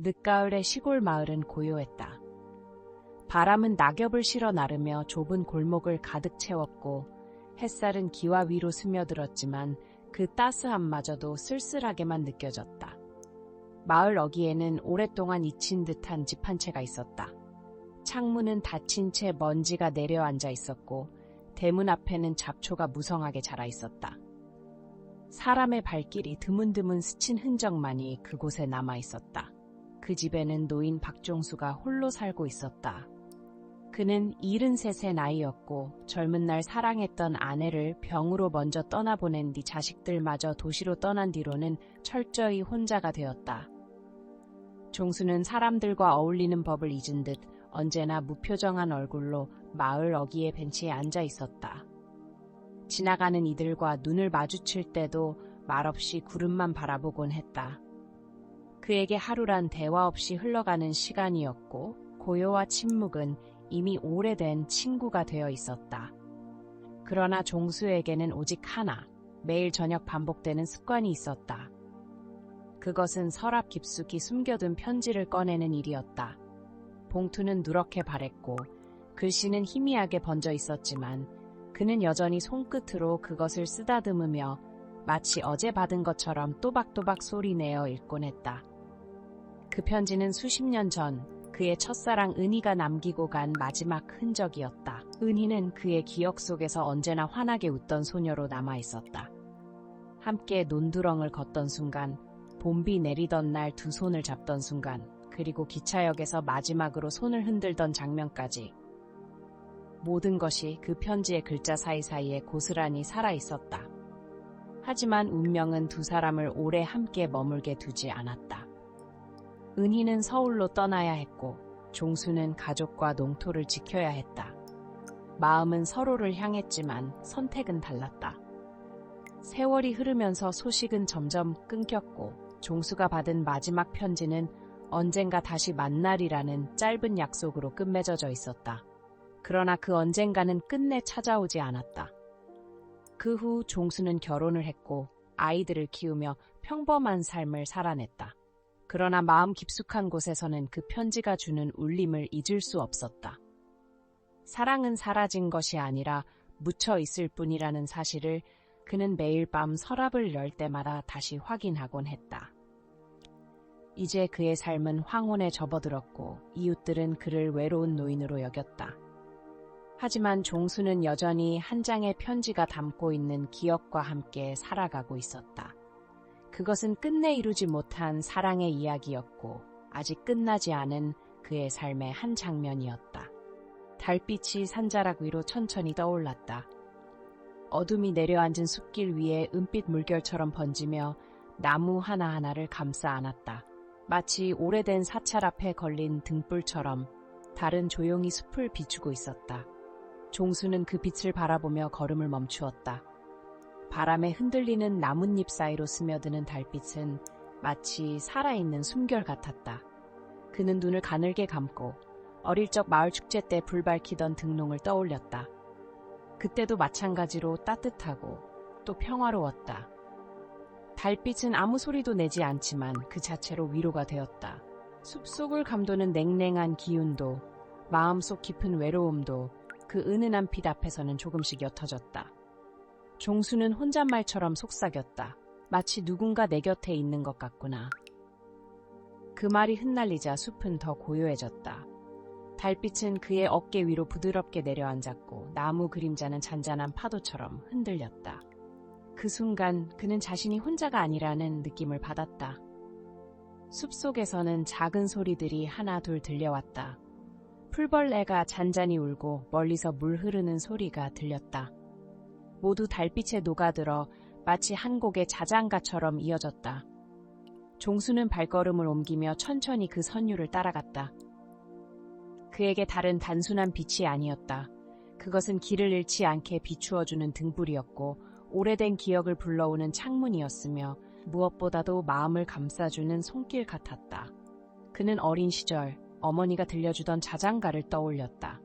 늦가을의 시골 마을은 고요했다. 바람은 낙엽을 실어 나르며 좁은 골목을 가득 채웠고 햇살은 기와 위로 스며들었지만 그 따스함마저도 쓸쓸하게만 느껴졌다. 마을 어귀에는 오랫동안 잊힌 듯한 집 한 채가 있었다. 창문은 닫힌 채 먼지가 내려앉아 있었고 대문 앞에는 잡초가 무성하게 자라 있었다. 사람의 발길이 드문드문 스친 흔적만이 그곳에 남아 있었다. 그 집에는 노인 박종수가 홀로 살고 있었다. 그는 73의 나이였고 젊은 날 사랑했던 아내를 병으로 먼저 떠나보낸 뒤 자식들마저 도시로 떠난 뒤로는 철저히 혼자가 되었다. 종수는 사람들과 어울리는 법을 잊은 듯 언제나 무표정한 얼굴로 마을 어귀의 벤치에 앉아 있었다. 지나가는 이들과 눈을 마주칠 때도 말없이 구름만 바라보곤 했다. 그에게 하루란 대화 없이 흘러가는 시간이었고 고요와 침묵은 이미 오래된 친구가 되어 있었다. 그러나 종수에게는 오직 하나, 매일 저녁 반복되는 습관이 있었다. 그것은 서랍 깊숙이 숨겨둔 편지를 꺼내는 일이었다. 봉투는 누렇게 바랬고 글씨는 희미하게 번져 있었지만 그는 여전히 손끝으로 그것을 쓰다듬으며 마치 어제 받은 것처럼 또박또박 소리내어 읽곤 했다. 그 편지는 수십 년 전 그의 첫사랑 은희가 남기고 간 마지막 흔적이었다. 은희는 그의 기억 속에서 언제나 환하게 웃던 소녀로 남아있었다. 함께 논두렁을 걷던 순간, 봄비 내리던 날 두 손을 잡던 순간, 그리고 기차역에서 마지막으로 손을 흔들던 장면까지 모든 것이 그 편지의 글자 사이사이에 고스란히 살아있었다. 하지만 운명은 두 사람을 오래 함께 머물게 두지 않았다. 은희는 서울로 떠나야 했고 종수는 가족과 농토를 지켜야 했다. 마음은 서로를 향했지만 선택은 달랐다. 세월이 흐르면서 소식은 점점 끊겼고 종수가 받은 마지막 편지는 언젠가 다시 만나리라는 짧은 약속으로 끝맺어져 있었다. 그러나 그 언젠가는 끝내 찾아오지 않았다. 그 후 종수는 결혼을 했고 아이들을 키우며 평범한 삶을 살아냈다. 그러나 마음 깊숙한 곳에서는 그 편지가 주는 울림을 잊을 수 없었다. 사랑은 사라진 것이 아니라 묻혀 있을 뿐이라는 사실을 그는 매일 밤 서랍을 열 때마다 다시 확인하곤 했다. 이제 그의 삶은 황혼에 접어들었고 이웃들은 그를 외로운 노인으로 여겼다. 하지만 종수는 여전히 한 장의 편지가 담고 있는 기억과 함께 살아가고 있었다. 그것은 끝내 이루지 못한 사랑의 이야기였고 아직 끝나지 않은 그의 삶의 한 장면이었다. 달빛이 산자락 위로 천천히 떠올랐다. 어둠이 내려앉은 숲길 위에 은빛 물결처럼 번지며 나무 하나하나를 감싸 안았다. 마치 오래된 사찰 앞에 걸린 등불처럼 달은 조용히 숲을 비추고 있었다. 종수는 그 빛을 바라보며 걸음을 멈추었다. 바람에 흔들리는 나뭇잎 사이로 스며드는 달빛은 마치 살아있는 숨결 같았다. 그는 눈을 가늘게 감고 어릴 적 마을 축제 때 불 밝히던 등롱을 떠올렸다. 그때도 마찬가지로 따뜻하고 또 평화로웠다. 달빛은 아무 소리도 내지 않지만 그 자체로 위로가 되었다. 숲속을 감도는 냉랭한 기운도 마음속 깊은 외로움도 그 은은한 빛 앞에서는 조금씩 옅어졌다. 종수는 혼잣말처럼 속삭였다. 마치 누군가 내 곁에 있는 것 같구나. 그 말이 흩날리자 숲은 더 고요해졌다. 달빛은 그의 어깨 위로 부드럽게 내려앉았고 나무 그림자는 잔잔한 파도처럼 흔들렸다. 그 순간 그는 자신이 혼자가 아니라는 느낌을 받았다. 숲속에서는 작은 소리들이 하나 둘 들려왔다. 풀벌레가 잔잔히 울고 멀리서 물 흐르는 소리가 들렸다. 모두 달빛에 녹아들어 마치 한 곡의 자장가처럼 이어졌다. 종수는 발걸음을 옮기며 천천히 그 선율을 따라갔다. 그에게 달은 단순한 빛이 아니었다. 그것은 길을 잃지 않게 비추어주는 등불이었고 오래된 기억을 불러오는 창문이었으며 무엇보다도 마음을 감싸주는 손길 같았다. 그는 어린 시절 어머니가 들려주던 자장가를 떠올렸다.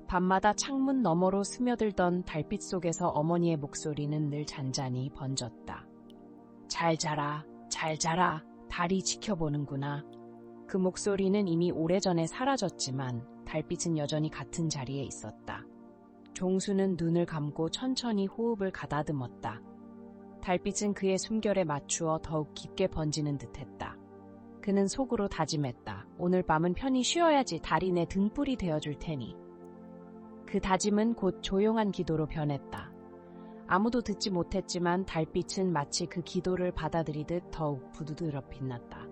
밤마다 창문 너머로 스며들던 달빛 속에서 어머니의 목소리는 늘 잔잔히 번졌다. 잘 자라, 잘 자라, 달이 지켜보는구나. 그 목소리는 이미 오래전에 사라졌지만 달빛은 여전히 같은 자리에 있었다. 종수는 눈을 감고 천천히 호흡을 가다듬었다. 달빛은 그의 숨결에 맞추어 더욱 깊게 번지는 듯했다. 그는 속으로 다짐했다. 오늘 밤은 편히 쉬어야지 달이 내 등불이 되어줄 테니. 그 다짐은 곧 조용한 기도로 변했다. 아무도 듣지 못했지만 달빛은 마치 그 기도를 받아들이듯 더욱 부드러 빛났다.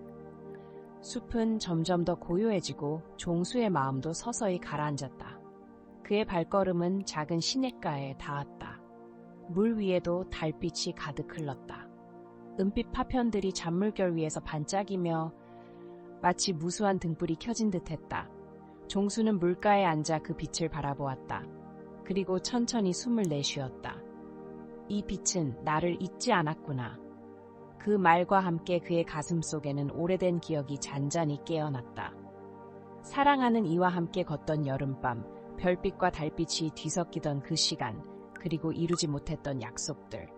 숲은 점점 더 고요해지고 종수의 마음도 서서히 가라앉았다. 그의 발걸음은 작은 시냇가에 닿았다. 물 위에도 달빛이 가득 흘렀다. 은빛 파편들이 잔물결 위에서 반짝이며 마치 무수한 등불이 켜진 듯했다. 종수는 물가에 앉아 그 빛을 바라보았다. 그리고 천천히 숨을 내쉬었다. 이 빛은 나를 잊지 않았구나. 그 말과 함께 그의 가슴 속에는 오래된 기억이 잔잔히 깨어났다. 사랑하는 이와 함께 걷던 여름밤, 별빛과 달빛이 뒤섞이던 그 시간, 그리고 이루지 못했던 약속들.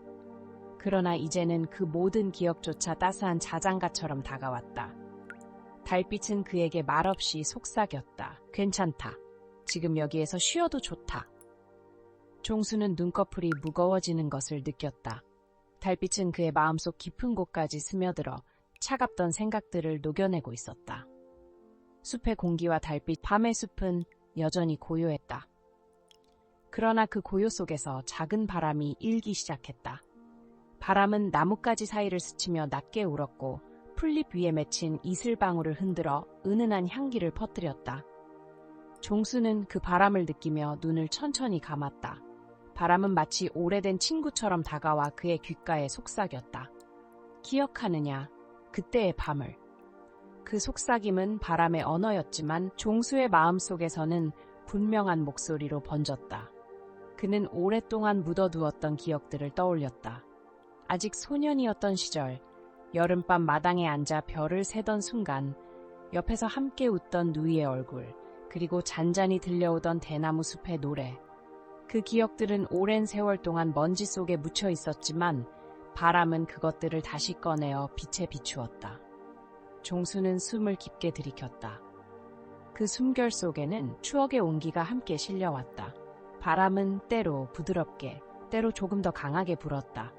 그러나 이제는 그 모든 기억조차 따스한 자장가처럼 다가왔다. 달빛은 그에게 말없이 속삭였다. 괜찮다. 지금 여기에서 쉬어도 좋다. 종수는 눈꺼풀이 무거워지는 것을 느꼈다. 달빛은 그의 마음속 깊은 곳까지 스며들어 차갑던 생각들을 녹여내고 있었다. 숲의 공기와 달빛, 밤의 숲은 여전히 고요했다. 그러나 그 고요 속에서 작은 바람이 일기 시작했다. 바람은 나뭇가지 사이를 스치며 낮게 울었고 풀잎 위에 맺힌 이슬방울을 흔들어 은은한 향기를 퍼뜨렸다. 종수는 그 바람을 느끼며 눈을 천천히 감았다. 바람은 마치 오래된 친구처럼 다가와 그의 귓가에 속삭였다. 기억하느냐, 그때의 밤을. 그 속삭임은 바람의 언어였지만 종수의 마음속에서는 분명한 목소리로 번졌다. 그는 오랫동안 묻어두었던 기억들을 떠올렸다. 아직 소년이었던 시절, 여름밤 마당에 앉아 별을 세던 순간, 옆에서 함께 웃던 누이의 얼굴, 그리고 잔잔히 들려오던 대나무 숲의 노래. 그 기억들은 오랜 세월 동안 먼지 속에 묻혀 있었지만 바람은 그것들을 다시 꺼내어 빛에 비추었다. 종수는 숨을 깊게 들이켰다. 그 숨결 속에는 추억의 온기가 함께 실려왔다. 바람은 때로 부드럽게, 때로 조금 더 강하게 불었다.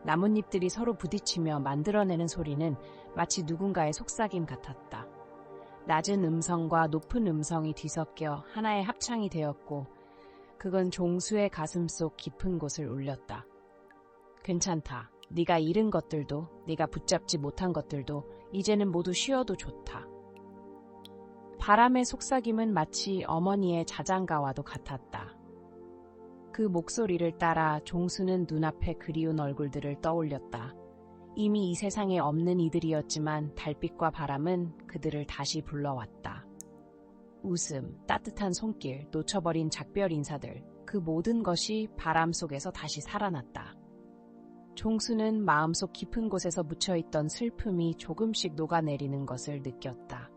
나뭇잎들이 서로 부딪히며 만들어내는 소리는 마치 누군가의 속삭임 같았다. 낮은 음성과 높은 음성이 뒤섞여 하나의 합창이 되었고 그건 종수의 가슴 속 깊은 곳을 울렸다. 괜찮다. 네가 잃은 것들도, 네가 붙잡지 못한 것들도 이제는 모두 쉬어도 좋다. 바람의 속삭임은 마치 어머니의 자장가와도 같았다. 그 목소리를 따라 종수는 눈앞에 그리운 얼굴들을 떠올렸다. 이미 이 세상에 없는 이들이었지만 달빛과 바람은 그들을 다시 불러왔다. 웃음, 따뜻한 손길, 놓쳐버린 작별 인사들, 그 모든 것이 바람 속에서 다시 살아났다. 종수는 마음속 깊은 곳에서 묻혀있던 슬픔이 조금씩 녹아내리는 것을 느꼈다.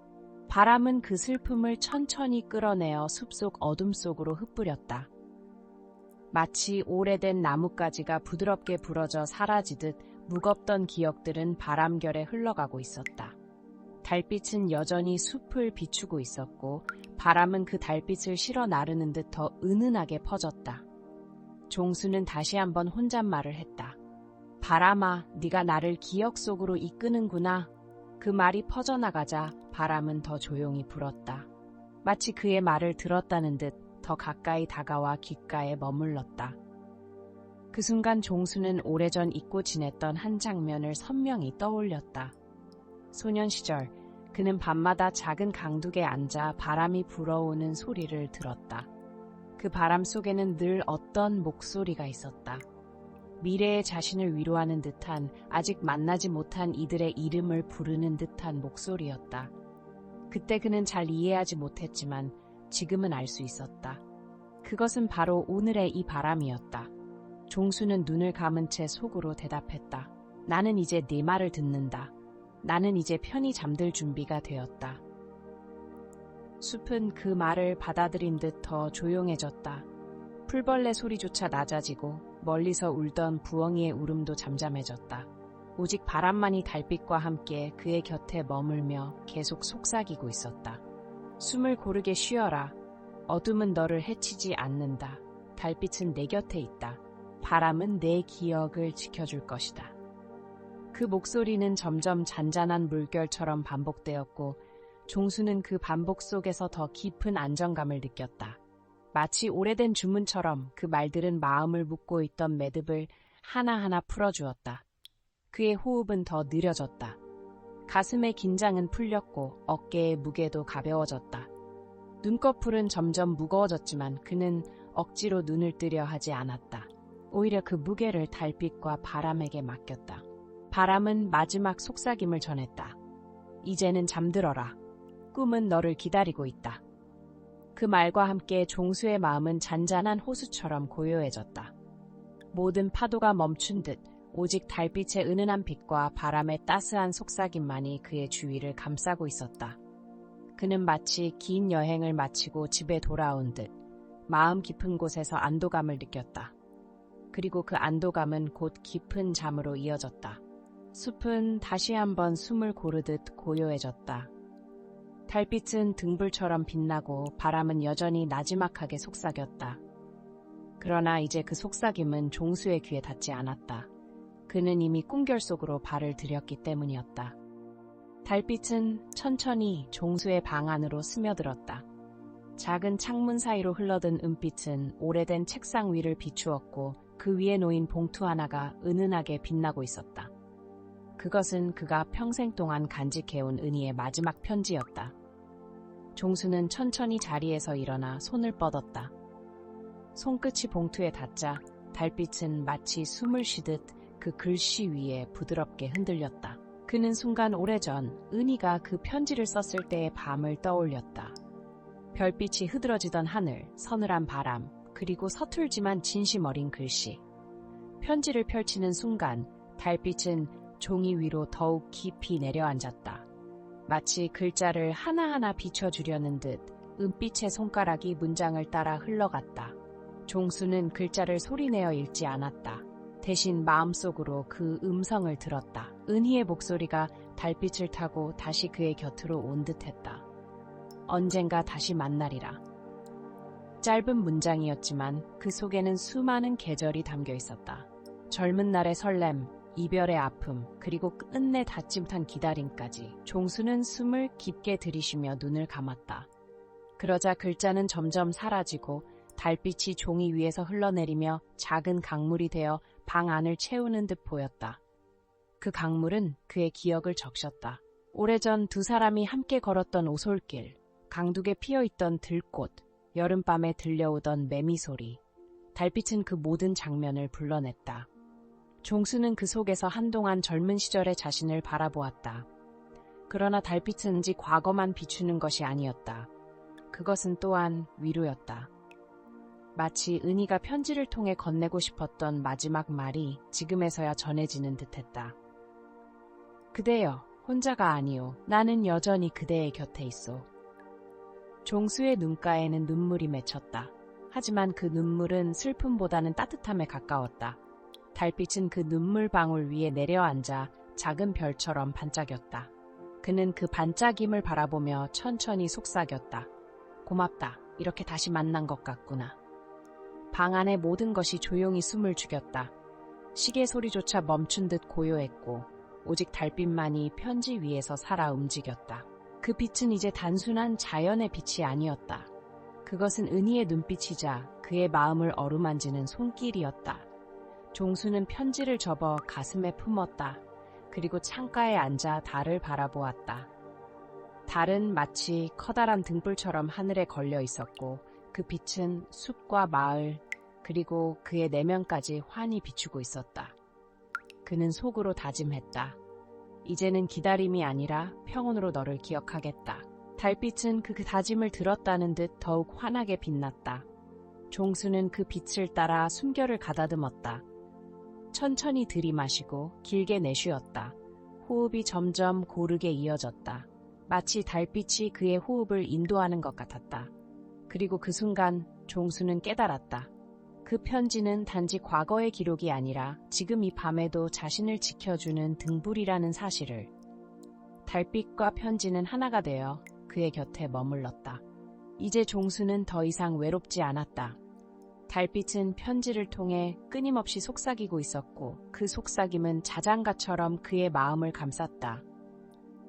바람은 그 슬픔을 천천히 끌어내어 숲속 어둠 속으로 흩뿌렸다. 마치 오래된 나뭇가지가 부드럽게 부러져 사라지듯 무겁던 기억들은 바람결에 흘러가고 있었다. 달빛은 여전히 숲을 비추고 있었고 바람은 그 달빛을 실어 나르는 듯 더 은은하게 퍼졌다. 종수는 다시 한번 혼잣말을 했다. 바람아, 네가 나를 기억 속으로 이끄는구나. 그 말이 퍼져나가자 바람은 더 조용히 불었다. 마치 그의 말을 들었다는 듯 더 가까이 다가와 귓가에 머물렀다. 그 순간 종수는 오래전 잊고 지냈던 한 장면을 선명히 떠올렸다. 소년 시절 그는 밤마다 작은 강둑에 앉아 바람이 불어오는 소리를 들었다. 그 바람 속에는 늘 어떤 목소리가 있었다. 미래의 자신을 위로하는 듯한, 아직 만나지 못한 이들의 이름을 부르는 듯한 목소리였다. 그때 그는 잘 이해하지 못했지만 지금은 알 수 있었다. 그것은 바로 오늘의 이 바람이었다. 종수는 눈을 감은 채 속으로 대답했다. 나는 이제 네 말을 듣는다. 나는 이제 편히 잠들 준비가 되었다. 숲은 그 말을 받아들인 듯 더 조용해졌다. 풀벌레 소리조차 낮아지고 멀리서 울던 부엉이의 울음도 잠잠해졌다. 오직 바람만이 달빛과 함께 그의 곁에 머물며 계속 속삭이고 있었다. 숨을 고르게 쉬어라. 어둠은 너를 해치지 않는다. 달빛은 내 곁에 있다. 바람은 내 기억을 지켜줄 것이다. 그 목소리는 점점 잔잔한 물결처럼 반복되었고 종수는 그 반복 속에서 더 깊은 안정감을 느꼈다. 마치 오래된 주문처럼 그 말들은 마음을 묶고 있던 매듭을 하나하나 풀어주었다. 그의 호흡은 더 느려졌다. 가슴의 긴장은 풀렸고 어깨의 무게도 가벼워졌다. 눈꺼풀은 점점 무거워졌지만 그는 억지로 눈을 뜨려 하지 않았다. 오히려 그 무게를 달빛과 바람에게 맡겼다. 바람은 마지막 속삭임을 전했다. 이제는 잠들어라. 꿈은 너를 기다리고 있다. 그 말과 함께 종수의 마음은 잔잔한 호수처럼 고요해졌다. 모든 파도가 멈춘 듯 오직 달빛의 은은한 빛과 바람의 따스한 속삭임만이 그의 주위를 감싸고 있었다. 그는 마치 긴 여행을 마치고 집에 돌아온 듯 마음 깊은 곳에서 안도감을 느꼈다. 그리고 그 안도감은 곧 깊은 잠으로 이어졌다. 숲은 다시 한번 숨을 고르듯 고요해졌다. 달빛은 등불처럼 빛나고 바람은 여전히 나지막하게 속삭였다. 그러나 이제 그 속삭임은 종수의 귀에 닿지 않았다. 그는 이미 꿈결 속으로 발을 들였기 때문이었다. 달빛은 천천히 종수의 방 안으로 스며들었다. 작은 창문 사이로 흘러든 은빛은 오래된 책상 위를 비추었고 그 위에 놓인 봉투 하나가 은은하게 빛나고 있었다. 그것은 그가 평생 동안 간직해온 은희의 마지막 편지였다. 종수는 천천히 자리에서 일어나 손을 뻗었다. 손끝이 봉투에 닿자 달빛은 마치 숨을 쉬듯 그 글씨 위에 부드럽게 흔들렸다. 그는 순간 오래전 은희가 그 편지를 썼을 때의 밤을 떠올렸다. 별빛이 흐드러지던 하늘, 서늘한 바람, 그리고 서툴지만 진심 어린 글씨. 편지를 펼치는 순간 달빛은 종이 위로 더욱 깊이 내려앉았다. 마치 글자를 하나하나 비춰주려는 듯 은빛의 손가락이 문장을 따라 흘러갔다. 종수는 글자를 소리내어 읽지 않았다. 대신 마음속으로 그 음성을 들었다. 은희의 목소리가 달빛을 타고 다시 그의 곁으로 온 듯했다. 언젠가 다시 만나리라. 짧은 문장이었지만 그 속에는 수많은 계절이 담겨 있었다. 젊은 날의 설렘, 이별의 아픔, 그리고 끝내 다짐탄 기다림까지. 종수는 숨을 깊게 들이쉬며 눈을 감았다. 그러자 글자는 점점 사라지고 달빛이 종이 위에서 흘러내리며 작은 강물이 되어 방 안을 채우는 듯 보였다. 그 강물은 그의 기억을 적셨다. 오래전 두 사람이 함께 걸었던 오솔길, 강둑에 피어있던 들꽃, 여름밤에 들려오던 매미 소리. 달빛은 그 모든 장면을 불러냈다. 종수는 그 속에서 한동안 젊은 시절의 자신을 바라보았다. 그러나 달빛은 지 과거만 비추는 것이 아니었다. 그것은 또한 위로였다. 마치 은희가 편지를 통해 건네고 싶었던 마지막 말이 지금에서야 전해지는 듯했다. 그대여, 혼자가 아니오. 나는 여전히 그대의 곁에 있소. 종수의 눈가에는 눈물이 맺혔다. 하지만 그 눈물은 슬픔보다는 따뜻함에 가까웠다. 달빛은 그 눈물방울 위에 내려앉아 작은 별처럼 반짝였다. 그는 그 반짝임을 바라보며 천천히 속삭였다. 고맙다. 이렇게 다시 만난 것 같구나. 방 안의 모든 것이 조용히 숨을 죽였다. 시계 소리조차 멈춘 듯 고요했고 오직 달빛만이 편지 위에서 살아 움직였다. 그 빛은 이제 단순한 자연의 빛이 아니었다. 그것은 은희의 눈빛이자 그의 마음을 어루만지는 손길이었다. 종수는 편지를 접어 가슴에 품었다. 그리고 창가에 앉아 달을 바라보았다. 달은 마치 커다란 등불처럼 하늘에 걸려 있었고 그 빛은 숲과 마을 그리고 그의 내면까지 환히 비추고 있었다. 그는 속으로 다짐했다. 이제는 기다림이 아니라 평온으로 너를 기억하겠다. 달빛은 그 다짐을 들었다는 듯 더욱 환하게 빛났다. 종수는 그 빛을 따라 숨결을 가다듬었다. 천천히 들이마시고 길게 내쉬었다. 호흡이 점점 고르게 이어졌다. 마치 달빛이 그의 호흡을 인도하는 것 같았다. 그리고 그 순간 종수는 깨달았다. 그 편지는 단지 과거의 기록이 아니라 지금 이 밤에도 자신을 지켜주는 등불이라는 사실을. 달빛과 편지는 하나가 되어 그의 곁에 머물렀다. 이제 종수는 더 이상 외롭지 않았다. 달빛은 편지를 통해 끊임없이 속삭이고 있었고 그 속삭임은 자장가처럼 그의 마음을 감쌌다.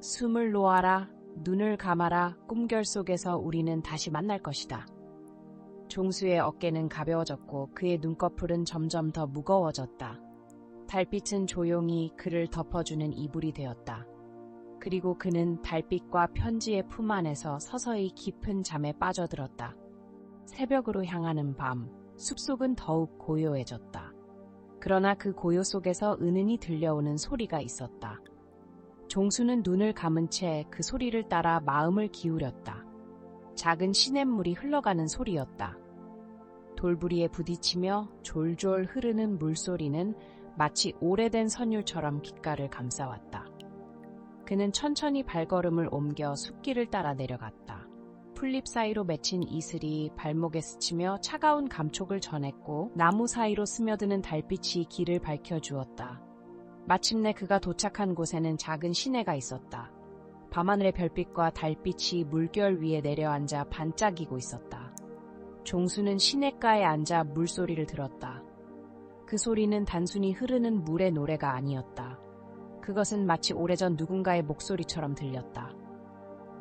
숨을 놓아라, 눈을 감아라, 꿈결 속에서 우리는 다시 만날 것이다. 종수의 어깨는 가벼워졌고 그의 눈꺼풀은 점점 더 무거워졌다. 달빛은 조용히 그를 덮어주는 이불이 되었다. 그리고 그는 달빛과 편지의 품 안에서 서서히 깊은 잠에 빠져들었다. 새벽으로 향하는 밤, 숲속은 더욱 고요해졌다. 그러나 그 고요 속에서 은은히 들려오는 소리가 있었다. 종수는 눈을 감은 채 그 소리를 따라 마음을 기울였다. 작은 시냇물이 흘러가는 소리였다. 돌부리에 부딪히며 졸졸 흐르는 물소리는 마치 오래된 선율처럼 귓가를 감싸왔다. 그는 천천히 발걸음을 옮겨 숲길을 따라 내려갔다. 풀잎 사이로 맺힌 이슬이 발목에 스치며 차가운 감촉을 전했고 나무 사이로 스며드는 달빛이 길을 밝혀주었다. 마침내 그가 도착한 곳에는 작은 시내가 있었다. 밤하늘의 별빛과 달빛이 물결 위에 내려앉아 반짝이고 있었다. 종수는 시냇가에 앉아 물소리를 들었다. 그 소리는 단순히 흐르는 물의 노래가 아니었다. 그것은 마치 오래전 누군가의 목소리처럼 들렸다.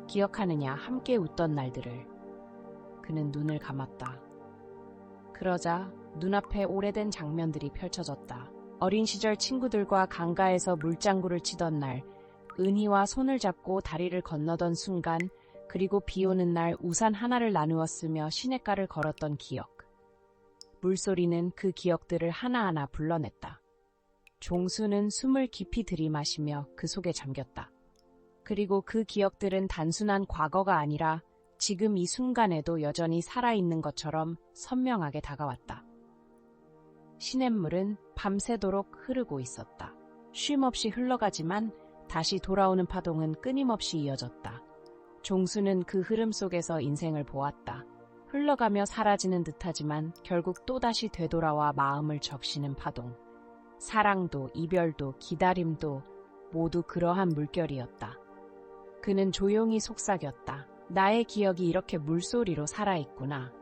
기억하느냐, 함께 웃던 날들을. 그는 눈을 감았다. 그러자 눈앞에 오래된 장면들이 펼쳐졌다. 어린 시절 친구들과 강가에서 물장구를 치던 날, 은희와 손을 잡고 다리를 건너던 순간, 그리고 비 오는 날 우산 하나를 나누었으며 시냇가를 걸었던 기억. 물소리는 그 기억들을 하나하나 불러냈다. 종수는 숨을 깊이 들이마시며 그 속에 잠겼다. 그리고 그 기억들은 단순한 과거가 아니라 지금 이 순간에도 여전히 살아있는 것처럼 선명하게 다가왔다. 시냇물은 밤새도록 흐르고 있었다. 쉼없이 흘러가지만 다시 돌아오는 파동은 끊임없이 이어졌다. 종수는 그 흐름 속에서 인생을 보았다. 흘러가며 사라지는 듯하지만 결국 또다시 되돌아와 마음을 적시는 파동. 사랑도 이별도 기다림도 모두 그러한 물결이었다. 그는 조용히 속삭였다. 나의 기억이 이렇게 물소리로 살아있구나.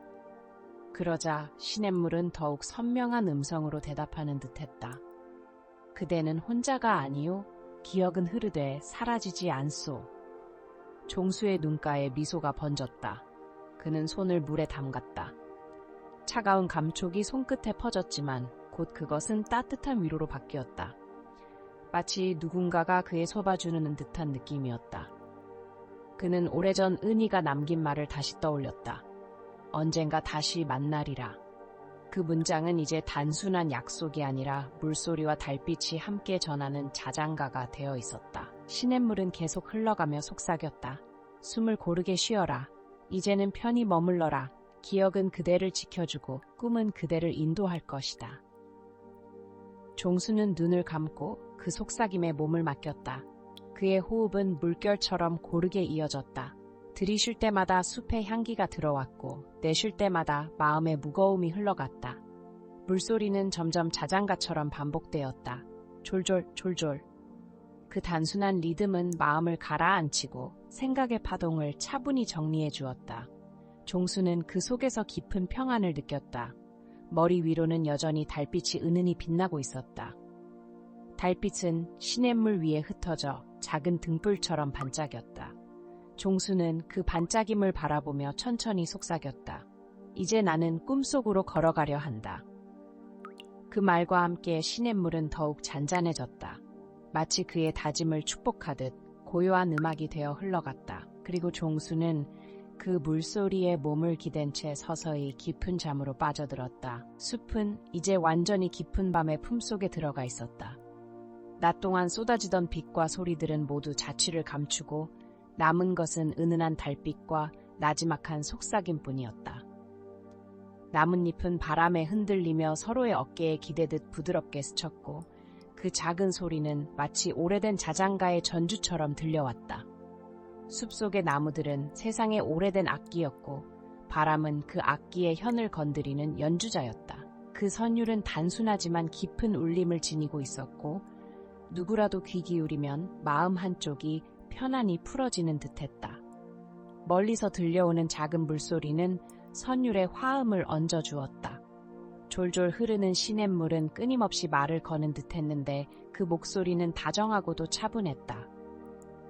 그러자 시냇물은 더욱 선명한 음성으로 대답하는 듯했다. 그대는 혼자가 아니요. 기억은 흐르되 사라지지 않소. 종수의 눈가에 미소가 번졌다. 그는 손을 물에 담갔다. 차가운 감촉이 손끝에 퍼졌지만 곧 그것은 따뜻한 위로로 바뀌었다. 마치 누군가가 그의 속아주는 듯한 느낌이었다. 그는 오래전 은희가 남긴 말을 다시 떠올렸다. 언젠가 다시 만나리라. 그 문장은 이제 단순한 약속이 아니라 물소리와 달빛이 함께 전하는 자장가가 되어 있었다. 시냇물은 계속 흘러가며 속삭였다. 숨을 고르게 쉬어라. 이제는 편히 머물러라. 기억은 그대를 지켜주고 꿈은 그대를 인도할 것이다. 종수는 눈을 감고 그 속삭임에 몸을 맡겼다. 그의 호흡은 물결처럼 고르게 이어졌다. 들이쉴 때마다 숲의 향기가 들어왔고 내쉴 때마다 마음의 무거움이 흘러갔다. 물소리는 점점 자장가처럼 반복되었다. 졸졸 졸졸. 그 단순한 리듬은 마음을 가라앉히고 생각의 파동을 차분히 정리해 주었다. 종수는 그 속에서 깊은 평안을 느꼈다. 머리 위로는 여전히 달빛이 은은히 빛나고 있었다. 달빛은 시냇물 위에 흩어져 작은 등불처럼 반짝였다. 종수는 그 반짝임을 바라보며 천천히 속삭였다. 이제 나는 꿈속으로 걸어가려 한다. 그 말과 함께 시냇물은 더욱 잔잔해졌다. 마치 그의 다짐을 축복하듯 고요한 음악이 되어 흘러갔다. 그리고 종수는 그 물소리에 몸을 기댄 채 서서히 깊은 잠으로 빠져들었다. 숲은 이제 완전히 깊은 밤의 품속에 들어가 있었다. 낮 동안 쏟아지던 빛과 소리들은 모두 자취를 감추고 남은 것은 은은한 달빛과 나지막한 속삭임뿐이었다. 나뭇잎은 바람에 흔들리며 서로의 어깨에 기대듯 부드럽게 스쳤고 그 작은 소리는 마치 오래된 자장가의 전주처럼 들려왔다. 숲속의 나무들은 세상의 오래된 악기였고 바람은 그 악기의 현을 건드리는 연주자였다. 그 선율은 단순하지만 깊은 울림을 지니고 있었고 누구라도 귀 기울이면 마음 한쪽이 편안히 풀어지는 듯했다. 멀리서 들려오는 작은 물소리는 선율에 화음을 얹어주었다. 졸졸 흐르는 시냇물은 끊임없이 말을 거는 듯했는데 그 목소리는 다정하고도 차분했다.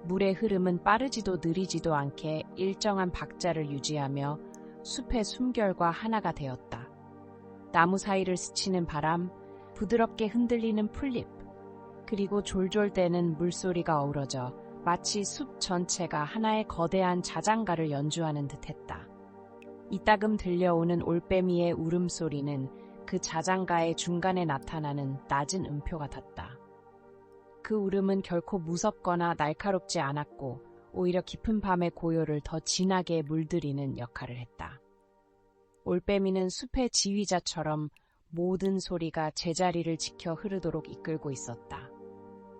물의 흐름은 빠르지도 느리지도 않게 일정한 박자를 유지하며 숲의 숨결과 하나가 되었다. 나무 사이를 스치는 바람, 부드럽게 흔들리는 풀잎, 그리고 졸졸대는 물소리가 어우러져 마치 숲 전체가 하나의 거대한 자장가를 연주하는 듯했다. 이따금 들려오는 올빼미의 울음소리는 그 자장가의 중간에 나타나는 낮은 음표 같았다. 그 울음은 결코 무섭거나 날카롭지 않았고 오히려 깊은 밤의 고요를 더 진하게 물들이는 역할을 했다. 올빼미는 숲의 지휘자처럼 모든 소리가 제자리를 지켜 흐르도록 이끌고 있었다.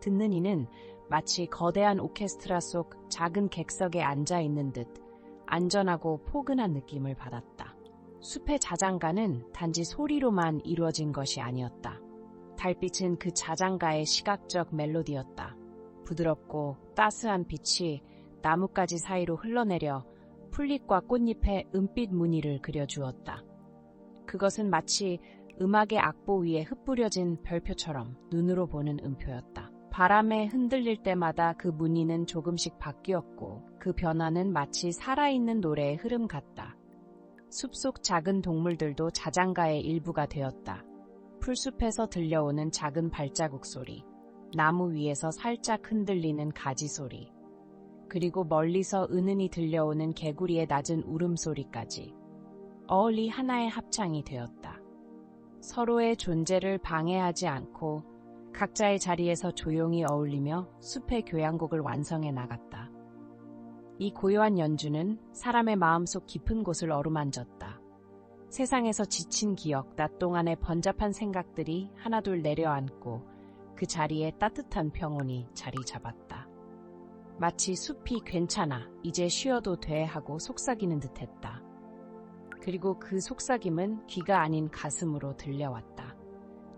듣는 이는 마치 거대한 오케스트라 속 작은 객석에 앉아 있는 듯 안전하고 포근한 느낌을 받았다. 숲의 자장가는 단지 소리로만 이루어진 것이 아니었다. 달빛은 그 자장가의 시각적 멜로디였다. 부드럽고 따스한 빛이 나뭇가지 사이로 흘러내려 풀잎과 꽃잎에 은빛 무늬를 그려주었다. 그것은 마치 음악의 악보 위에 흩뿌려진 별표처럼 눈으로 보는 음표였다. 바람에 흔들릴 때마다 그 무늬는 조금씩 바뀌었고 그 변화는 마치 살아있는 노래의 흐름 같다. 숲속 작은 동물들도 자장가의 일부가 되었다. 풀숲에서 들려오는 작은 발자국 소리, 나무 위에서 살짝 흔들리는 가지 소리, 그리고 멀리서 은은히 들려오는 개구리의 낮은 울음소리까지 어울리 하나의 합창이 되었다. 서로의 존재를 방해하지 않고 각자의 자리에서 조용히 어울리며 숲의 교향곡을 완성해 나갔다. 이 고요한 연주는 사람의 마음속 깊은 곳을 어루만졌다. 세상에서 지친 기억, 낮 동안의 번잡한 생각들이 하나둘 내려앉고 그 자리에 따뜻한 평온이 자리 잡았다. 마치 숲이 괜찮아, 이제 쉬어도 돼 하고 속삭이는 듯했다. 그리고 그 속삭임은 귀가 아닌 가슴으로 들려왔다.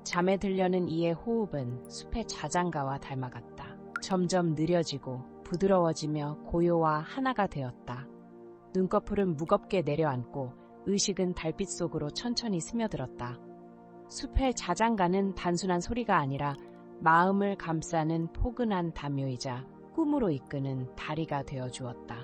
잠에 들려는 이의 호흡은 숲의 자장가와 닮아갔다. 점점 느려지고 부드러워지며 고요와 하나가 되었다. 눈꺼풀은 무겁게 내려앉고 의식은 달빛 속으로 천천히 스며들었다. 숲의 자장가는 단순한 소리가 아니라 마음을 감싸는 포근한 담요이자 꿈으로 이끄는 다리가 되어주었다.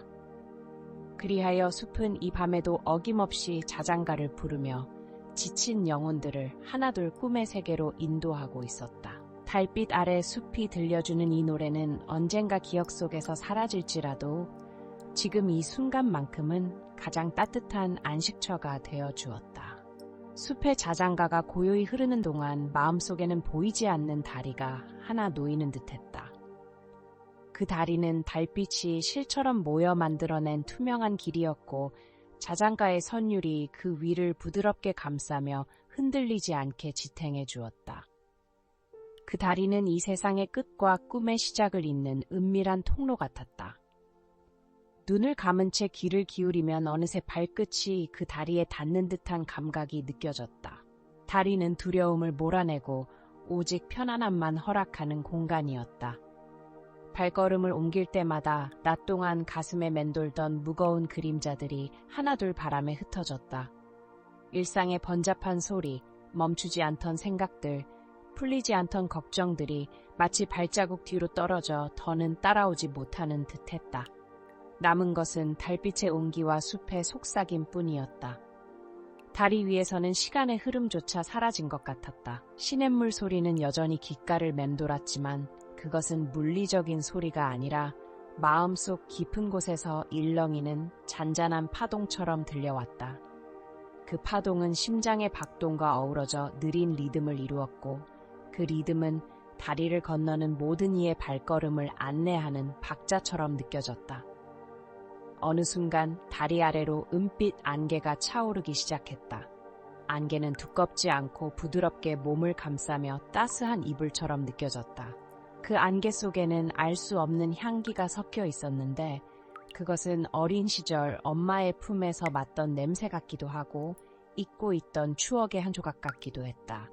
그리하여 숲은 이 밤에도 어김없이 자장가를 부르며 지친 영혼들을 하나둘 꿈의 세계로 인도하고 있었다. 달빛 아래 숲이 들려주는 이 노래는 언젠가 기억 속에서 사라질지라도 지금 이 순간만큼은 가장 따뜻한 안식처가 되어주었다. 숲의 자장가가 고요히 흐르는 동안 마음속에는 보이지 않는 다리가 하나 놓이는 듯했다. 그 다리는 달빛이 실처럼 모여 만들어낸 투명한 길이었고 자장가의 선율이 그 위를 부드럽게 감싸며 흔들리지 않게 지탱해 주었다. 그 다리는 이 세상의 끝과 꿈의 시작을 잇는 은밀한 통로 같았다. 눈을 감은 채 귀를 기울이면 어느새 발끝이 그 다리에 닿는 듯한 감각이 느껴졌다. 다리는 두려움을 몰아내고 오직 편안함만 허락하는 공간이었다. 발걸음을 옮길 때마다 낮 동안 가슴에 맴돌던 무거운 그림자들이 하나둘 바람에 흩어졌다. 일상의 번잡한 소리, 멈추지 않던 생각들, 풀리지 않던 걱정들이 마치 발자국 뒤로 떨어져 더는 따라오지 못하는 듯했다. 남은 것은 달빛의 온기와 숲의 속삭임 뿐이었다. 다리 위에서는 시간의 흐름조차 사라진 것 같았다. 시냇물 소리는 여전히 귓가를 맴돌았지만 그것은 물리적인 소리가 아니라 마음속 깊은 곳에서 일렁이는 잔잔한 파동처럼 들려왔다. 그 파동은 심장의 박동과 어우러져 느린 리듬을 이루었고 그 리듬은 다리를 건너는 모든 이의 발걸음을 안내하는 박자처럼 느껴졌다. 어느 순간 다리 아래로 은빛 안개가 차오르기 시작했다. 안개는 두껍지 않고 부드럽게 몸을 감싸며 따스한 이불처럼 느껴졌다. 그 안개 속에는 알 수 없는 향기가 섞여 있었는데 그것은 어린 시절 엄마의 품에서 맡던 냄새 같기도 하고 잊고 있던 추억의 한 조각 같기도 했다.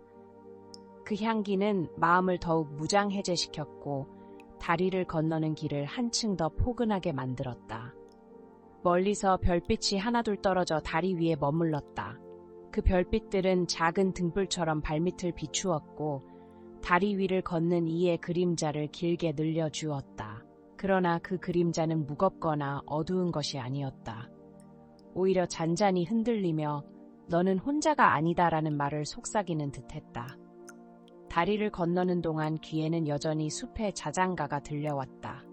그 향기는 마음을 더욱 무장해제시켰고 다리를 건너는 길을 한층 더 포근하게 만들었다. 멀리서 별빛이 하나둘 떨어져 다리 위에 머물렀다. 그 별빛들은 작은 등불처럼 발밑을 비추었고 다리 위를 걷는 이의 그림자를 길게 늘려주었다. 그러나 그 그림자는 무겁거나 어두운 것이 아니었다. 오히려 잔잔히 흔들리며 너는 혼자가 아니다라는 말을 속삭이는 듯했다. 다리를 건너는 동안 귀에는 여전히 숲의 자장가가 들려왔다.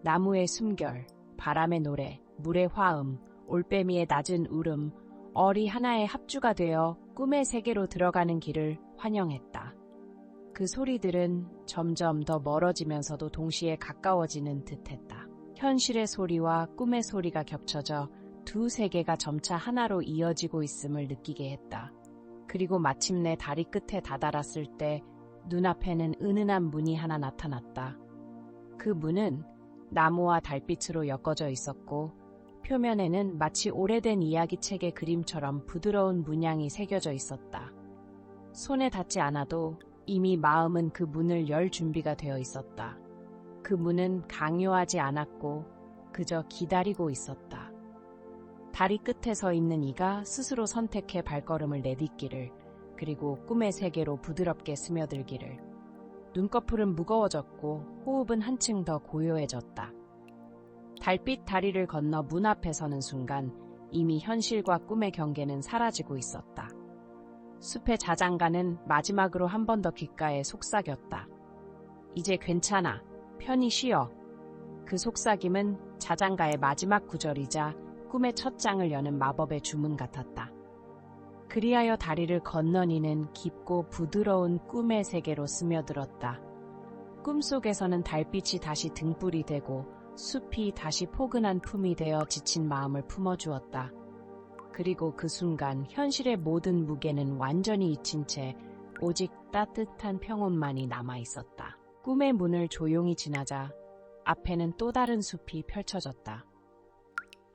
나무의 숨결, 바람의 노래, 물의 화음, 올빼미의 낮은 울음, 어리 하나의 합주가 되어 꿈의 세계로 들어가는 길을 환영했다. 그 소리들은 점점 더 멀어지면서도 동시에 가까워지는 듯했다. 현실의 소리와 꿈의 소리가 겹쳐져 두 세계가 점차 하나로 이어지고 있음을 느끼게 했다. 그리고 마침내 다리 끝에 다다랐을 때 눈앞에는 은은한 문이 하나 나타났다. 그 문은 나무와 달빛으로 엮어져 있었고 표면에는 마치 오래된 이야기책의 그림처럼 부드러운 문양이 새겨져 있었다. 손에 닿지 않아도 이미 마음은 그 문을 열 준비가 되어 있었다. 그 문은 강요하지 않았고 그저 기다리고 있었다. 다리 끝에 서 있는 이가 스스로 선택해 발걸음을 내딛기를, 그리고 꿈의 세계로 부드럽게 스며들기를. 눈꺼풀은 무거워졌고 호흡은 한층 더 고요해졌다. 달빛 다리를 건너 문 앞에 서는 순간 이미 현실과 꿈의 경계는 사라지고 있었다. 숲의 자장가는 마지막으로 한 번 더 귓가에 속삭였다. 이제 괜찮아. 편히 쉬어. 그 속삭임은 자장가의 마지막 구절이자 꿈의 첫 장을 여는 마법의 주문 같았다. 그리하여 다리를 건너니는 깊고 부드러운 꿈의 세계로 스며들었다. 꿈속에서는 달빛이 다시 등불이 되고 숲이 다시 포근한 품이 되어 지친 마음을 품어주었다. 그리고 그 순간 현실의 모든 무게는 완전히 잊힌 채 오직 따뜻한 평온만이 남아있었다. 꿈의 문을 조용히 지나자 앞에는 또 다른 숲이 펼쳐졌다.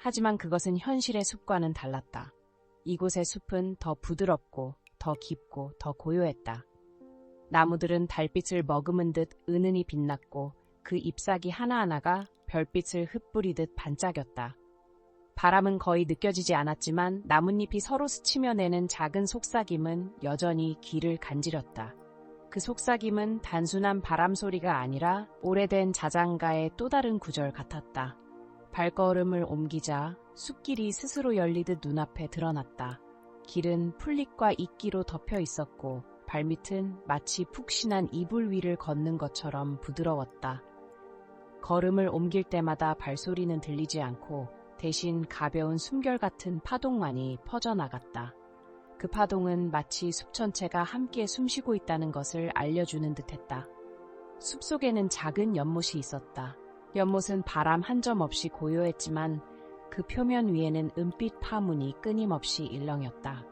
하지만 그것은 현실의 숲과는 달랐다. 이곳의 숲은 더 부드럽고 더 깊고 더 고요했다. 나무들은 달빛을 머금은 듯 은은히 빛났고 그 잎사귀 하나하나가 별빛을 흩뿌리듯 반짝였다. 바람은 거의 느껴지지 않았지만 나뭇잎이 서로 스치며 내는 작은 속삭임은 여전히 귀를 간지렸다. 그 속삭임은 단순한 바람 소리가 아니라 오래된 자장가의 또 다른 구절 같았다. 발걸음을 옮기자 숲길이 스스로 열리듯 눈앞에 드러났다. 길은 풀잎과 이끼로 덮여 있었고 발밑은 마치 푹신한 이불 위를 걷는 것처럼 부드러웠다. 걸음을 옮길 때마다 발소리는 들리지 않고 대신 가벼운 숨결 같은 파동만이 퍼져나갔다. 그 파동은 마치 숲 전체가 함께 숨쉬고 있다는 것을 알려주는 듯했다. 숲속에는 작은 연못이 있었다. 연못은 바람 한 점 없이 고요했지만 그 표면 위에는 은빛 파문이 끊임없이 일렁였다.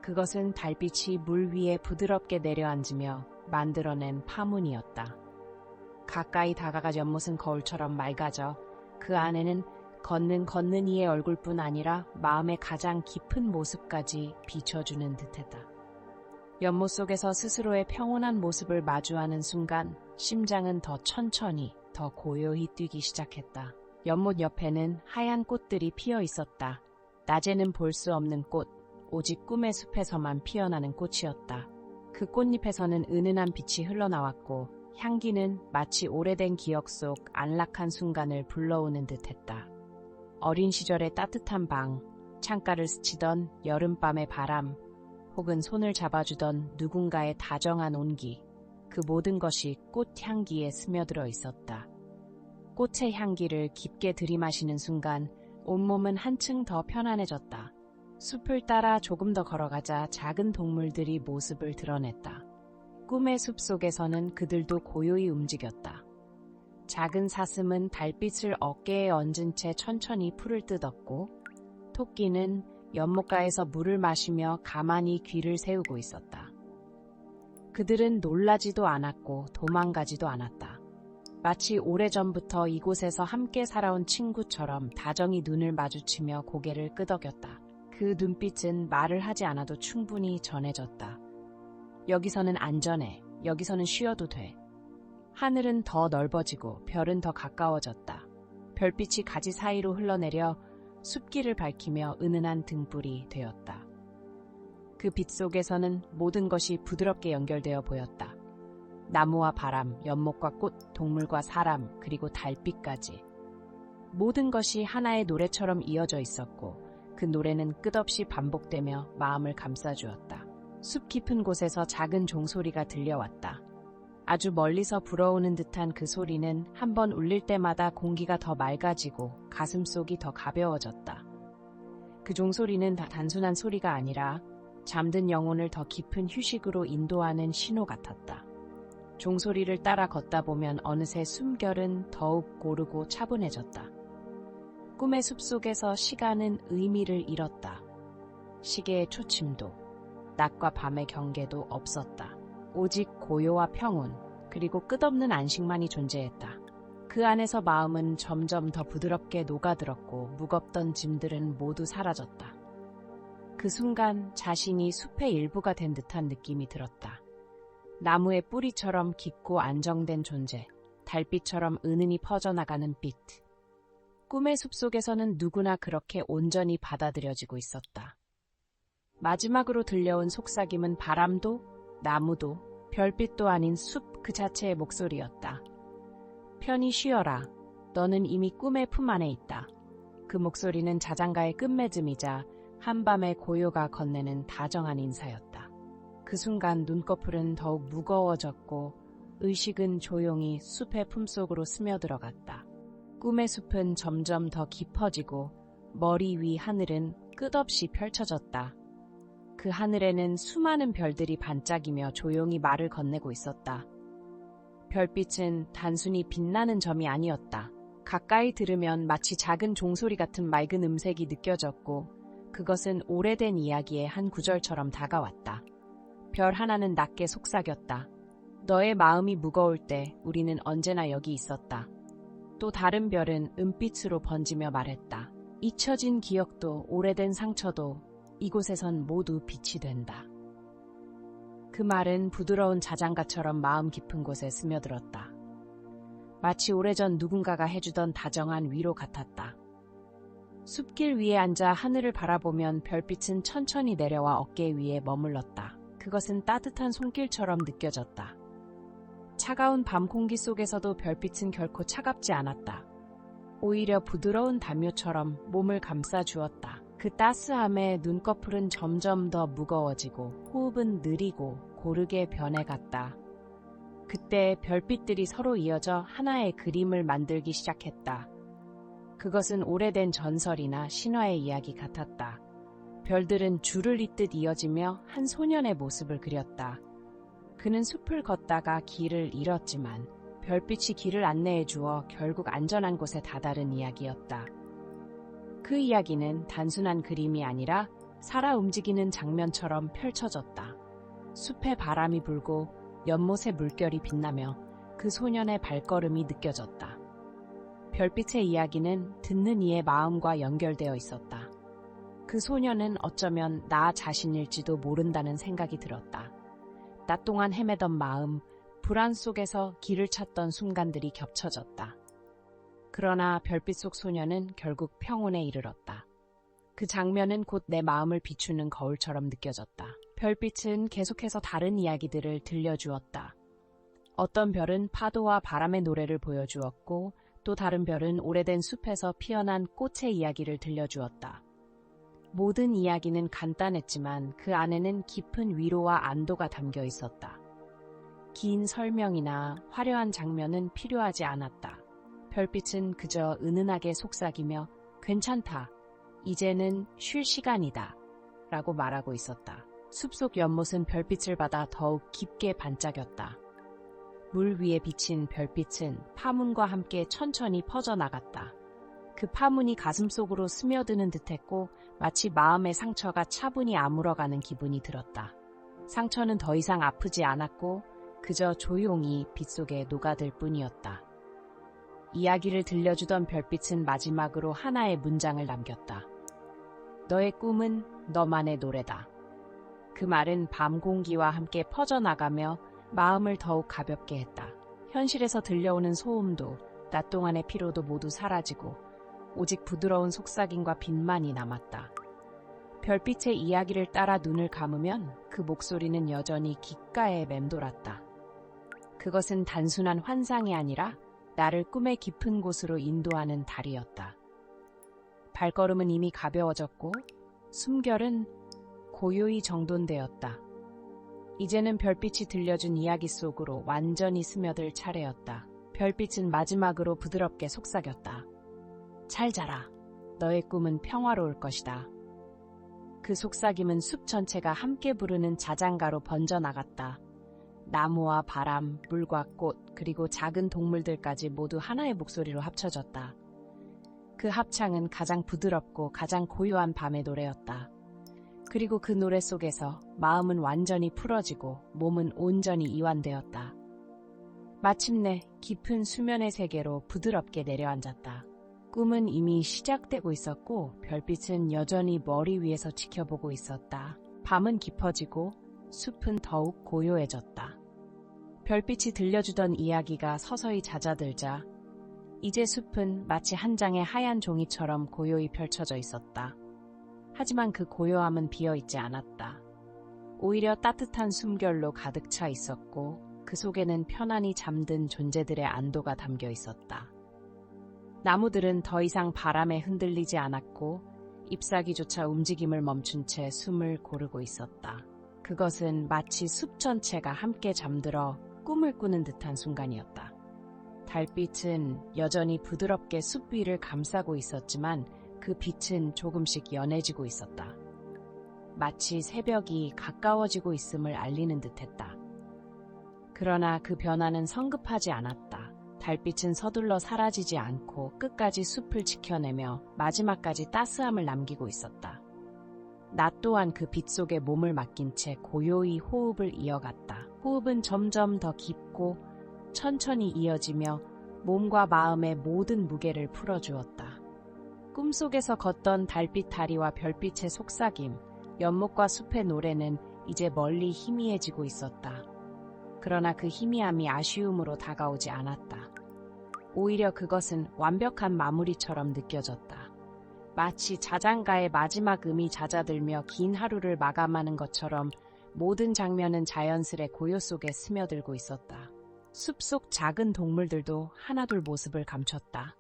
그것은 달빛이 물 위에 부드럽게 내려앉으며 만들어낸 파문이었다. 가까이 다가가 연못은 거울처럼 맑아져 그 안에는 걷는 이의 얼굴뿐 아니라 마음의 가장 깊은 모습까지 비춰주는 듯했다. 연못 속에서 스스로의 평온한 모습을 마주하는 순간 심장은 더 천천히, 더 고요히 뛰기 시작했다. 연못 옆에는 하얀 꽃들이 피어 있었다. 낮에는 볼 수 없는 꽃, 오직 꿈의 숲에서만 피어나는 꽃이었다. 그 꽃잎에서는 은은한 빛이 흘러나왔고 향기는 마치 오래된 기억 속 안락한 순간을 불러오는 듯했다. 어린 시절의 따뜻한 방, 창가를 스치던 여름밤의 바람, 혹은 손을 잡아주던 누군가의 다정한 온기, 그 모든 것이 꽃 향기에 스며들어 있었다. 꽃의 향기를 깊게 들이마시는 순간 온몸은 한층 더 편안해졌다. 숲을 따라 조금 더 걸어가자 작은 동물들이 모습을 드러냈다. 꿈의 숲 속에서는 그들도 고요히 움직였다. 작은 사슴은 달빛을 어깨에 얹은 채 천천히 풀을 뜯었고 토끼는 연못가에서 물을 마시며 가만히 귀를 세우고 있었다. 그들은 놀라지도 않았고 도망가지도 않았다. 마치 오래전부터 이곳에서 함께 살아온 친구처럼 다정히 눈을 마주치며 고개를 끄덕였다. 그 눈빛은 말을 하지 않아도 충분히 전해졌다. 여기서는 안전해. 여기서는 쉬어도 돼. 하늘은 더 넓어지고 별은 더 가까워졌다. 별빛이 가지 사이로 흘러내려 숲길을 밝히며 은은한 등불이 되었다. 그 빛 속에서는 모든 것이 부드럽게 연결되어 보였다. 나무와 바람, 연못과 꽃, 동물과 사람, 그리고 달빛까지. 모든 것이 하나의 노래처럼 이어져 있었고 그 노래는 끝없이 반복되며 마음을 감싸주었다. 숲 깊은 곳에서 작은 종소리가 들려왔다. 아주 멀리서 불어오는 듯한 그 소리는 한 번 울릴 때마다 공기가 더 맑아지고 가슴속이 더 가벼워졌다. 그 종소리는 다 단순한 소리가 아니라 잠든 영혼을 더 깊은 휴식으로 인도하는 신호 같았다. 종소리를 따라 걷다 보면 어느새 숨결은 더욱 고르고 차분해졌다. 꿈의 숲속에서 시간은 의미를 잃었다. 시계의 초침도, 낮과 밤의 경계도 없었다. 오직 고요와 평온, 그리고 끝없는 안식만이 존재했다. 그 안에서 마음은 점점 더 부드럽게 녹아들었고 무겁던 짐들은 모두 사라졌다. 그 순간 자신이 숲의 일부가 된 듯한 느낌이 들었다. 나무의 뿌리처럼 깊고 안정된 존재, 달빛처럼 은은히 퍼져나가는 빛. 꿈의 숲속에서는 누구나 그렇게 온전히 받아들여지고 있었다. 마지막으로 들려온 속삭임은 바람도, 나무도, 별빛도 아닌 숲 그 자체의 목소리였다. 편히 쉬어라. 너는 이미 꿈의 품 안에 있다. 그 목소리는 자장가의 끝맺음이자 한밤의 고요가 건네는 다정한 인사였다. 그 순간 눈꺼풀은 더욱 무거워졌고 의식은 조용히 숲의 품속으로 스며들어갔다. 꿈의 숲은 점점 더 깊어지고 머리 위 하늘은 끝없이 펼쳐졌다. 그 하늘에는 수많은 별들이 반짝이며 조용히 말을 건네고 있었다. 별빛은 단순히 빛나는 점이 아니었다. 가까이 들으면 마치 작은 종소리 같은 맑은 음색이 느껴졌고 그것은 오래된 이야기의 한 구절처럼 다가왔다. 별 하나는 낮게 속삭였다. 너의 마음이 무거울 때 우리는 언제나 여기 있었다. 또 다른 별은 은빛으로 번지며 말했다. 잊혀진 기억도 오래된 상처도 이곳에선 모두 빛이 된다. 그 말은 부드러운 자장가처럼 마음 깊은 곳에 스며들었다. 마치 오래전 누군가가 해주던 다정한 위로 같았다. 숲길 위에 앉아 하늘을 바라보면 별빛은 천천히 내려와 어깨 위에 머물렀다. 그것은 따뜻한 손길처럼 느껴졌다. 차가운 밤 공기 속에서도 별빛은 결코 차갑지 않았다. 오히려 부드러운 담요처럼 몸을 감싸주었다. 그 따스함에 눈꺼풀은 점점 더 무거워지고 호흡은 느리고 고르게 변해갔다. 그때 별빛들이 서로 이어져 하나의 그림을 만들기 시작했다. 그것은 오래된 전설이나 신화의 이야기 같았다. 별들은 줄을 잇듯 이어지며 한 소년의 모습을 그렸다. 그는 숲을 걷다가 길을 잃었지만 별빛이 길을 안내해 주어 결국 안전한 곳에 다다른 이야기였다. 그 이야기는 단순한 그림이 아니라 살아 움직이는 장면처럼 펼쳐졌다. 숲에 바람이 불고 연못의 물결이 빛나며 그 소년의 발걸음이 느껴졌다. 별빛의 이야기는 듣는 이의 마음과 연결되어 있었다. 그 소년은 어쩌면 나 자신일지도 모른다는 생각이 들었다. 낮 동안 헤매던 마음, 불안 속에서 길을 찾던 순간들이 겹쳐졌다. 그러나 별빛 속 소년은 결국 평온에 이르렀다. 그 장면은 곧 내 마음을 비추는 거울처럼 느껴졌다. 별빛은 계속해서 다른 이야기들을 들려주었다. 어떤 별은 파도와 바람의 노래를 보여주었고 또 다른 별은 오래된 숲에서 피어난 꽃의 이야기를 들려주었다. 모든 이야기는 간단했지만 그 안에는 깊은 위로와 안도가 담겨 있었다. 긴 설명이나 화려한 장면은 필요하지 않았다. 별빛은 그저 은은하게 속삭이며 괜찮다. 이제는 쉴 시간이다. 라고 말하고 있었다. 숲속 연못은 별빛을 받아 더욱 깊게 반짝였다. 물 위에 비친 별빛은 파문과 함께 천천히 퍼져나갔다. 그 파문이 가슴속으로 스며드는 듯했고 마치 마음의 상처가 차분히 아물어가는 기분이 들었다. 상처는 더 이상 아프지 않았고 그저 조용히 빛 속에 녹아들 뿐이었다. 이야기를 들려주던 별빛은 마지막으로 하나의 문장을 남겼다. 너의 꿈은 너만의 노래다. 그 말은 밤 공기와 함께 퍼져나가며 마음을 더욱 가볍게 했다. 현실에서 들려오는 소음도 낮 동안의 피로도 모두 사라지고 오직 부드러운 속삭임과 빛만이 남았다. 별빛의 이야기를 따라 눈을 감으면 그 목소리는 여전히 귓가에 맴돌았다. 그것은 단순한 환상이 아니라 나를 꿈의 깊은 곳으로 인도하는 달이었다. 발걸음은 이미 가벼워졌고 숨결은 고요히 정돈되었다. 이제는 별빛이 들려준 이야기 속으로 완전히 스며들 차례였다. 별빛은 마지막으로 부드럽게 속삭였다. 잘 자라. 너의 꿈은 평화로울 것이다. 그 속삭임은 숲 전체가 함께 부르는 자장가로 번져나갔다. 나무와 바람, 물과 꽃, 그리고 작은 동물들까지 모두 하나의 목소리로 합쳐졌다. 그 합창은 가장 부드럽고 가장 고요한 밤의 노래였다. 그리고 그 노래 속에서 마음은 완전히 풀어지고 몸은 온전히 이완되었다. 마침내 깊은 수면의 세계로 부드럽게 내려앉았다. 꿈은 이미 시작되고 있었고 별빛은 여전히 머리 위에서 지켜보고 있었다. 밤은 깊어지고 숲은 더욱 고요해졌다. 별빛이 들려주던 이야기가 서서히 잦아들자 이제 숲은 마치 한 장의 하얀 종이처럼 고요히 펼쳐져 있었다. 하지만 그 고요함은 비어있지 않았다. 오히려 따뜻한 숨결로 가득 차 있었고 그 속에는 편안히 잠든 존재들의 안도가 담겨 있었다. 나무들은 더 이상 바람에 흔들리지 않았고 잎사귀조차 움직임을 멈춘 채 숨을 고르고 있었다. 그것은 마치 숲 전체가 함께 잠들어 꿈을 꾸는 듯한 순간이었다. 달빛은 여전히 부드럽게 숲 위를 감싸고 있었지만 그 빛은 조금씩 연해지고 있었다. 마치 새벽이 가까워지고 있음을 알리는 듯했다. 그러나 그 변화는 성급하지 않았다. 달빛은 서둘러 사라지지 않고 끝까지 숲을 지켜내며 마지막까지 따스함을 남기고 있었다. 나 또한 그 빛 속에 몸을 맡긴 채 고요히 호흡을 이어갔다. 호흡은 점점 더 깊고 천천히 이어지며 몸과 마음의 모든 무게를 풀어주었다. 꿈속에서 걷던 달빛 다리와 별빛의 속삭임, 연못과 숲의 노래는 이제 멀리 희미해지고 있었다. 그러나 그 희미함이 아쉬움으로 다가오지 않았다. 오히려 그것은 완벽한 마무리처럼 느껴졌다. 마치 자장가의 마지막 음이 잦아들며 긴 하루를 마감하는 것처럼 모든 장면은 자연스레 고요 속에 스며들고 있었다. 숲속 작은 동물들도 하나둘 모습을 감췄다.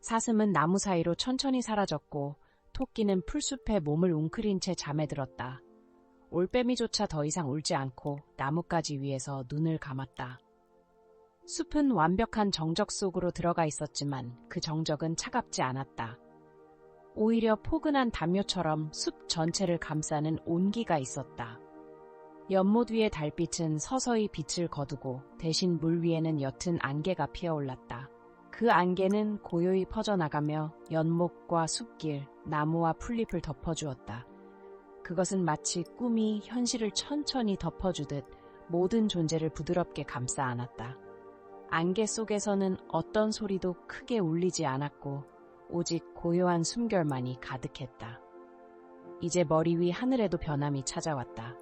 사슴은 나무 사이로 천천히 사라졌고 토끼는 풀숲에 몸을 웅크린 채 잠에 들었다. 올빼미조차 더 이상 울지 않고 나뭇가지 위에서 눈을 감았다. 숲은 완벽한 정적 속으로 들어가 있었지만 그 정적은 차갑지 않았다. 오히려 포근한 담요처럼 숲 전체를 감싸는 온기가 있었다. 연못 위의 달빛은 서서히 빛을 거두고 대신 물 위에는 옅은 안개가 피어올랐다. 그 안개는 고요히 퍼져나가며 연못과 숲길, 나무와 풀잎을 덮어주었다. 그것은 마치 꿈이 현실을 천천히 덮어주듯 모든 존재를 부드럽게 감싸 안았다. 안개 속에서는 어떤 소리도 크게 울리지 않았고 오직 고요한 숨결만이 가득했다. 이제 머리 위 하늘에도 변함이 찾아왔다.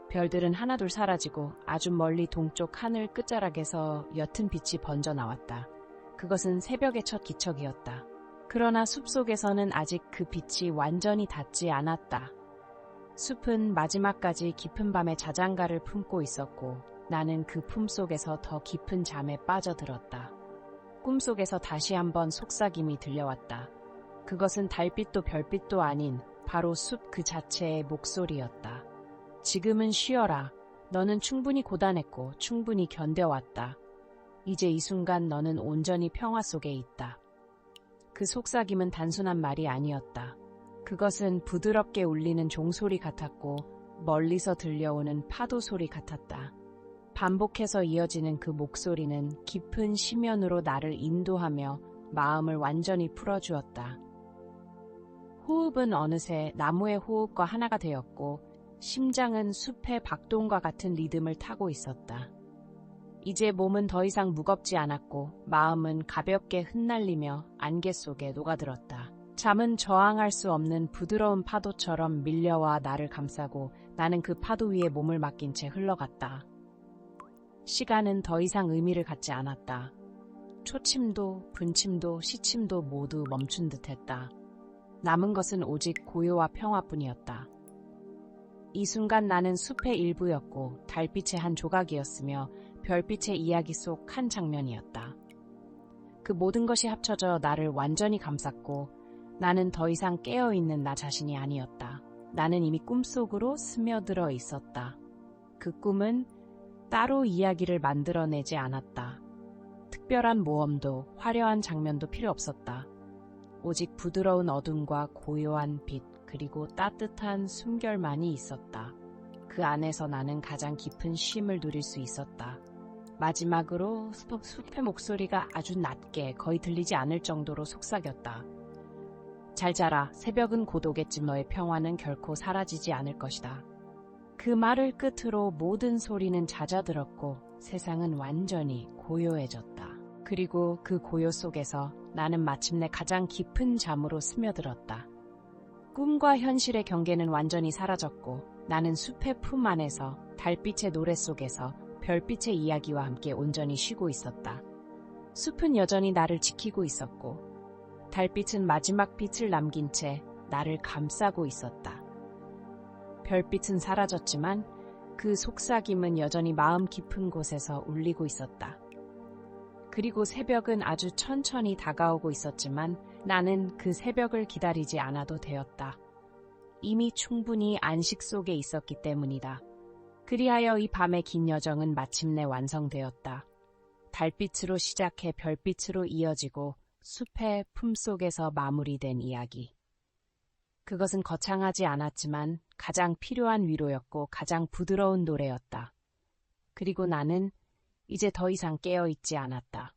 별들은 하나둘 사라지고 아주 멀리 동쪽 하늘 끝자락에서 옅은 빛이 번져 나왔다. 그것은 새벽의 첫 기척이었다. 그러나 숲속에서는 아직 그 빛이 완전히 닿지 않았다. 숲은 마지막까지 깊은 밤의 자장가를 품고 있었고 나는 그 품속에서 더 깊은 잠에 빠져들었다. 꿈속에서 다시 한번 속삭임이 들려왔다. 그것은 달빛도 별빛도 아닌 바로 숲 그 자체의 목소리였다. 지금은 쉬어라. 너는 충분히 고단했고 충분히 견뎌왔다. 이제 이 순간 너는 온전히 평화 속에 있다. 그 속삭임은 단순한 말이 아니었다. 그것은 부드럽게 울리는 종소리 같았고 멀리서 들려오는 파도 소리 같았다. 반복해서 이어지는 그 목소리는 깊은 심연으로 나를 인도하며 마음을 완전히 풀어주었다. 호흡은 어느새 나무의 호흡과 하나가 되었고 심장은 숲의 박동과 같은 리듬을 타고 있었다. 이제 몸은 더 이상 무겁지 않았고 마음은 가볍게 흩날리며 안개 속에 녹아들었다. 잠은 저항할 수 없는 부드러운 파도처럼 밀려와 나를 감싸고 나는 그 파도 위에 몸을 맡긴 채 흘러갔다. 시간은 더 이상 의미를 갖지 않았다. 초침도 분침도 시침도 모두 멈춘 듯했다. 남은 것은 오직 고요와 평화뿐이었다. 이 순간 나는 숲의 일부였고 달빛의 한 조각이었으며 별빛의 이야기 속 한 장면이었다. 그 모든 것이 합쳐져 나를 완전히 감쌌고 나는 더 이상 깨어있는 나 자신이 아니었다. 나는 이미 꿈속으로 스며들어 있었다. 그 꿈은 따로 이야기를 만들어내지 않았다. 특별한 모험도 화려한 장면도 필요 없었다. 오직 부드러운 어둠과 고요한 빛 그리고 따뜻한 숨결만이 있었다. 그 안에서 나는 가장 깊은 쉼을 누릴 수 있었다. 마지막으로 숲의 목소리가 아주 낮게 거의 들리지 않을 정도로 속삭였다. 잘 자라. 새벽은 곧 오겠지. 너의 평화는 결코 사라지지 않을 것이다. 그 말을 끝으로 모든 소리는 잦아들었고 세상은 완전히 고요해졌다. 그리고 그 고요 속에서 나는 마침내 가장 깊은 잠으로 스며들었다. 꿈과 현실의 경계는 완전히 사라졌고 나는 숲의 품 안에서 달빛의 노래 속에서 별빛의 이야기와 함께 온전히 쉬고 있었다. 숲은 여전히 나를 지키고 있었고 달빛은 마지막 빛을 남긴 채 나를 감싸고 있었다. 별빛은 사라졌지만 그 속삭임은 여전히 마음 깊은 곳에서 울리고 있었다. 그리고 새벽은 아주 천천히 다가오고 있었지만 나는 그 새벽을 기다리지 않아도 되었다. 이미 충분히 안식 속에 있었기 때문이다. 그리하여 이 밤의 긴 여정은 마침내 완성되었다. 달빛으로 시작해 별빛으로 이어지고 숲의 품속에서 마무리된 이야기. 그것은 거창하지 않았지만 가장 필요한 위로였고 가장 부드러운 노래였다. 그리고 나는 이제 더 이상 깨어있지 않았다.